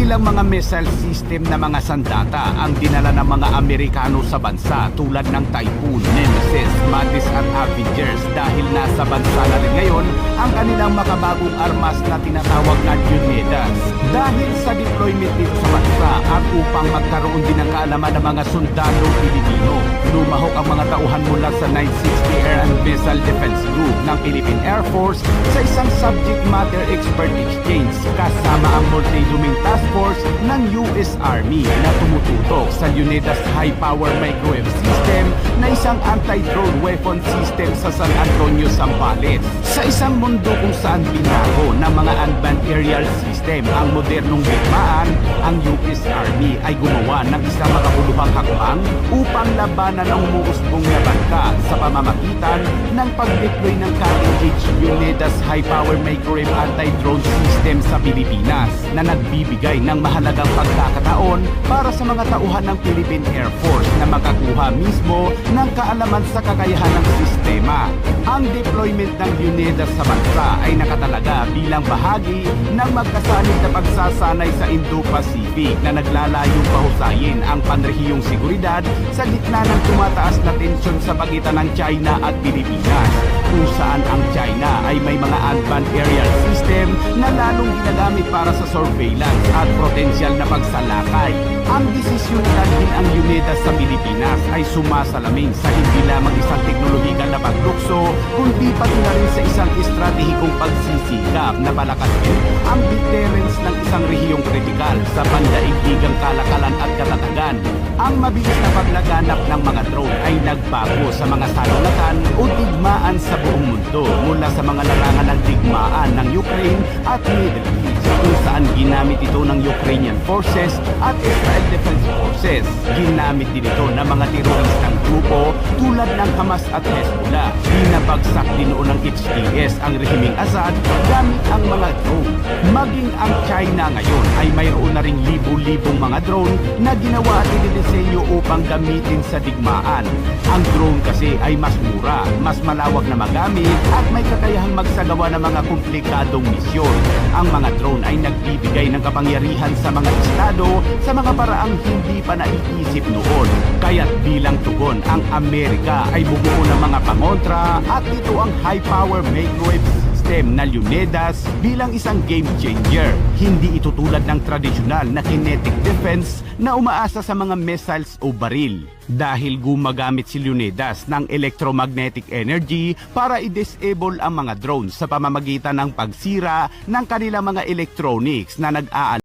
Hindi lang mga missile system na mga sandata ang dinala ng mga Amerikano sa bansa tulad ng Typhoon, Nemesis, Matis at Avengers dahil nasa bansa na rin ngayon ang kanilang makabagong armas na tinatawag na UNEDAS. Dahil sa deployment dito sa bansa at upang magkaroon din ng kaalaman ng mga sundalo Pilipino, lumahok ang mga tauhan mula sa 960 Air and Missile Defense Group ng Philippine Air Force sa isang subject matter expert exchange kasama ang multi-domain task force ng US Army na tumututok sa UNEDAS High Power Microwave System na isang anti-drone weapon system sa San Antonio, Zambales. Sa isang mundo kung saan binago ng mga unmanned aerial system ang modernong digmaan, ang US Army ay gumawa ng isang makabuluhang hakbang upang labanan ang umuusbong na bangka sa pamamagitan ng pag-deploy ng cutting-edge UNEDAS High Power Microwave Anti-Drone System sa Pilipinas na nagbibigay ng mahalagang pagkakataon para sa mga tauhan ng Philippine Air Force na makakuha mismo ng kaalaman sa kakayahan ng sistema. Ang deployment ng UNEDAS sa bansa ay nakatalaga bilang bahagi ng magkasanib na pagsasanay sa Indo-Pacific na naglalayong pahusayin ang panrehiyong seguridad sa gitna ng tumataas na tensyon sa pagitan ng China at Pilipinas, kung saan ang China ay may mga unmanned aerial system na lalong ginagamit para sa surveillance at potensyal na pagsalakay. Ang desisyon na dalhin ang UNEDAS sa Pilipinas ay sumasalamin sa hindi lamang isang teknolohikal na paglukso, kundi pati na rin sa isang estratehikong pagsisikap na palakasin ang deterrence ng isang rehiyong kritikal sa pandaigdigang kalakalan at katatagan. Ang mabilis na paglaganap ng mga drone ay nagbago sa mga salungatan o digmaan sa buong mundo mula sa mga larangan ng digmaan ng Ukraine at Middle East, kung saan ginamit ito ng Ukrainian forces at Israel Defense Forces. Ginamit din ito ng mga teroristang grupo tulad ng Hamas at Hezbollah. Binabagsak din noon ng HTS ang rehimeng Assad gamit ang mga drone. Maging ang China ngayon ay mayroon na ring libu-libong mga drone na ginawa at inidisenyo upang gamitin sa digmaan. Ang drone kasi ay mas mura, mas malawak na magamit at may kakayahang magsagawa ng mga komplikadong misyon. Ang mga drone ay nagbibigay ng kapangyarihan sa mga estado sa mga paraang hindi pa naiisip noon. Kaya't bilang tugon, ang Amerika ay bumuo ng mga pangontra at ito ang high power microwave system na UNEDAS bilang isang game changer. Hindi ito tulad ng tradisyonal na kinetic defense na umaasa sa mga missiles o baril. Dahil gumagamit si UNEDAS ng electromagnetic energy para i-disable ang mga drones sa pamamagitan ng pagsira ng kanilang mga electronics na nag-aalala